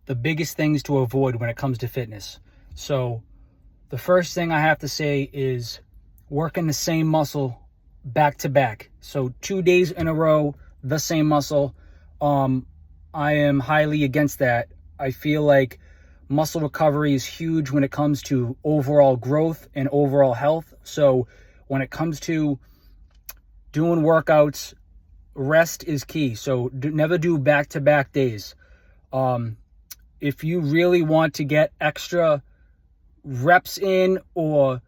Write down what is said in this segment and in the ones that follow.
the biggest things to avoid when it comes to fitness. So the first thing I have to say is working the same muscle back to back. So 2 days in a row, the same muscle. I am highly against that. I feel like muscle recovery is huge when it comes to overall growth and overall health. So when it comes to doing workouts, rest is key. So never do back-to-back days. If you really want to get extra reps in, or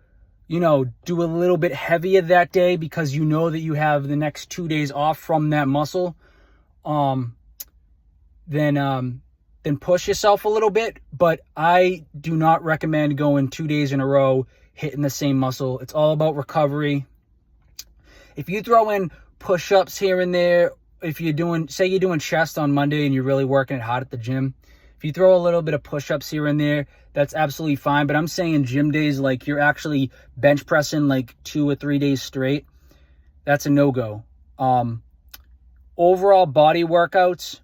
do a little bit heavier that day because you know that you have the next 2 days off from that muscle, then push yourself a little bit. But I do not recommend going 2 days in a row hitting the same muscle. It's all about recovery. If you throw in push-ups here and there, if you're doing chest on Monday and you're really working it hard at the gym, if you throw a little bit of push-ups here and there, that's absolutely fine. But I'm saying gym days, like you're actually bench pressing like 2 or 3 days straight, that's a no-go. Overall body workouts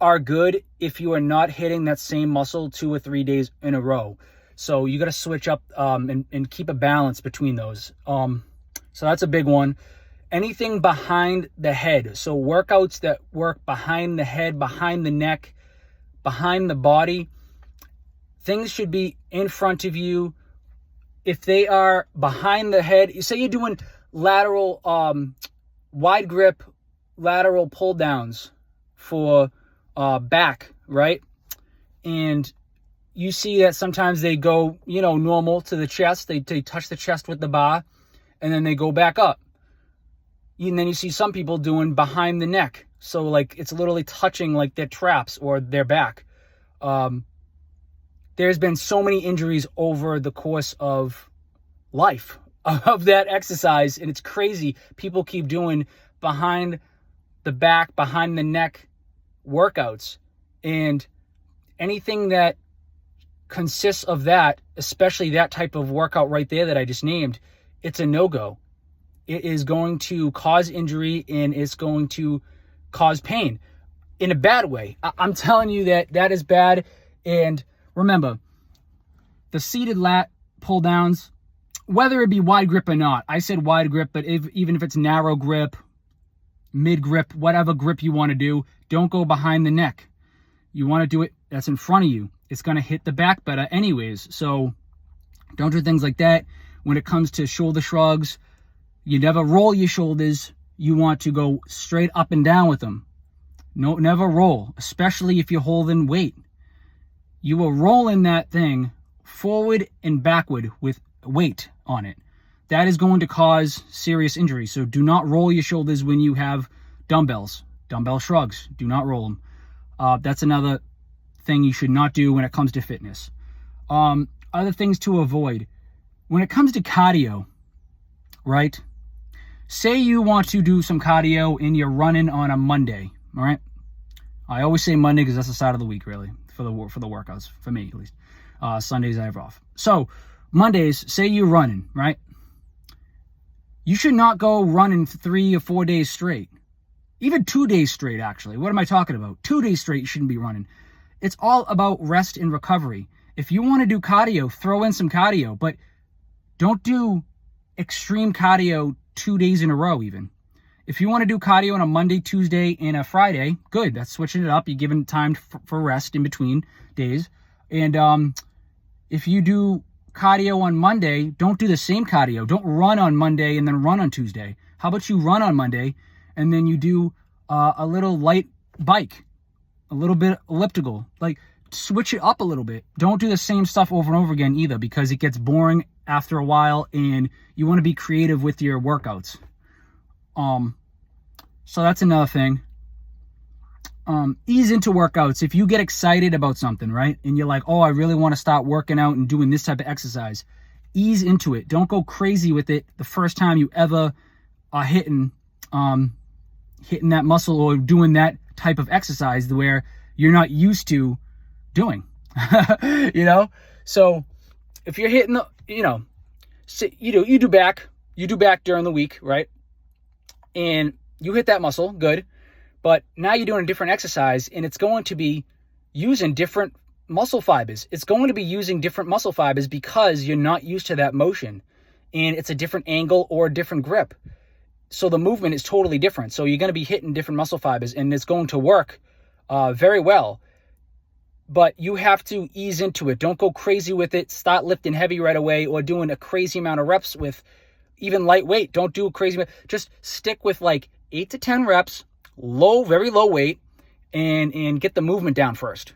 are good if you are not hitting that same muscle 2 or 3 days in a row. So you got to switch up and keep a balance between those. So that's a big one. Anything behind the head. So workouts that work behind the head, behind the neck, behind the body, things should be in front of you. If they are behind the head, say you're doing lateral, wide grip, lateral pull downs for back, right? And you see that sometimes they go, normal to the chest. They touch the chest with the bar and then they go back up. And then you see some people doing behind the neck. So like it's literally touching like their traps or their back. There's been so many injuries over the course of life of that exercise. And it's crazy. People keep doing behind the back, behind the neck workouts. And anything that consists of that, especially that type of workout right there that I just named, it's a no-go. It is going to cause injury and it's going to cause pain in a bad way. I'm telling you that is bad. And remember, the seated lat pull downs, whether it be wide grip or not, I said wide grip, but even if it's narrow grip, mid grip, whatever grip you want to do, don't go behind the neck. You want to do it that's in front of you. It's going to hit the back better anyways. So don't do things like that. When it comes to shoulder shrugs, you never roll your shoulders. You want to go straight up and down with them. No, never roll, especially if you're holding weight. You will roll in that thing forward and backward with weight on it. That is going to cause serious injury. So do not roll your shoulders when you have dumbbells. Dumbbell shrugs, do not roll them. That's another thing you should not do when it comes to fitness. Other things to avoid. When it comes to cardio, right? Say you want to do some cardio and you're running on a Monday, all right? I always say Monday because that's the side of the week, really, for the workouts, for me at least. Sundays I have off. So Mondays, say you're running, right? You should not go running 3 or 4 days straight. Even 2 days straight, actually. What am I talking about? 2 days straight, you shouldn't be running. It's all about rest and recovery. If you want to do cardio, throw in some cardio, but don't do extreme cardio 2 days in a row even. If you want to do cardio on a Monday, Tuesday, and a Friday, good. That's switching it up. You're giving time for rest in between days. And if you do cardio on Monday, don't do the same cardio. Don't run on Monday and then run on Tuesday. How about you run on Monday and then you do a little light bike, a little bit elliptical. Like, switch it up a little bit. Don't do the same stuff over and over again either, because it gets boring after a while and you want to be creative with your workouts. So that's another thing. Ease into workouts. If you get excited about something, right, and you're like, oh, I really want to start working out and doing this type of exercise, ease into it. Don't go crazy with it the first time you ever are hitting that muscle or doing that type of exercise where you're not used to doing. So if you're hitting you do back during the week, right? And you hit that muscle, good. But now you're doing a different exercise and it's going to be using different muscle fibers. It's going to be using different muscle fibers because you're not used to that motion, and it's a different angle or a different grip. So the movement is totally different. So you're going to be hitting different muscle fibers, and it's going to work very well. But you have to ease into it. Don't go crazy with it. Start lifting heavy right away or doing a crazy amount of reps with even lightweight. Don't do a crazy. Just stick with like 8 to 10 reps, very low weight, and get the movement down first.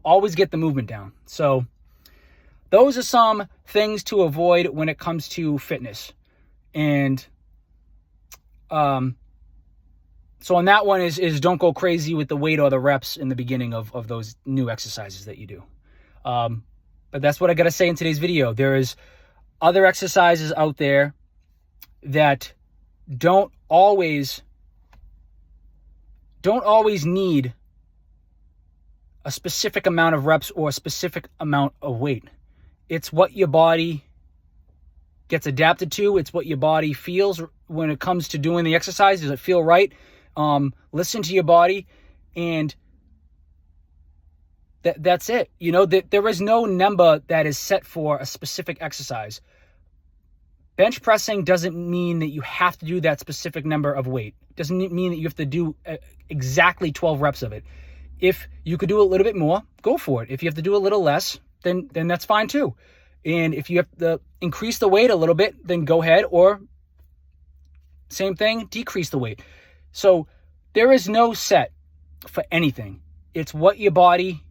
Always get the movement down. So those are some things to avoid when it comes to fitness. And so on that one is don't go crazy with the weight or the reps in the beginning of those new exercises that you do. But that's what I got to say in today's video. There is other exercises out there that don't always need a specific amount of reps or a specific amount of weight. It's what your body gets adapted to. It's what your body feels when it comes to doing the exercise. Does it feel right? Listen to your body, and that's it. There is no number that is set for a specific exercise. Bench pressing doesn't mean that you have to do that specific number of weight. It doesn't mean that you have to do exactly 12 reps of it. If you could do a little bit more, go for it. If you have to do a little less, then that's fine too. And if you have to increase the weight a little bit, then go ahead, or same thing, decrease the weight. So there is no set for anything. It's what your body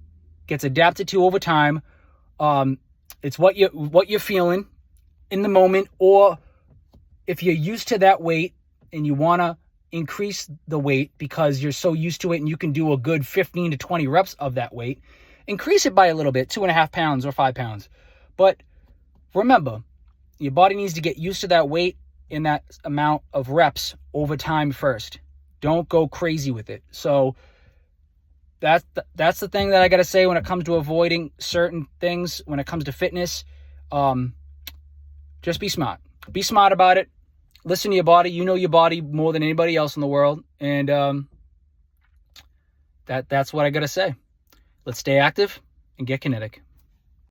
gets adapted to over time. It's what you're feeling in the moment, or if you're used to that weight and you want to increase the weight because you're so used to it and you can do a good 15 to 20 reps of that weight, increase it by a little bit, 2.5 pounds or 5 pounds. But remember, your body needs to get used to that weight in that amount of reps over time first. Don't go crazy with it. So that's the thing that I got to say when it comes to avoiding certain things, when it comes to fitness. Just be smart. Be smart about it. Listen to your body. You know your body more than anybody else in the world. And that's what I got to say. Let's stay active and get kinetic.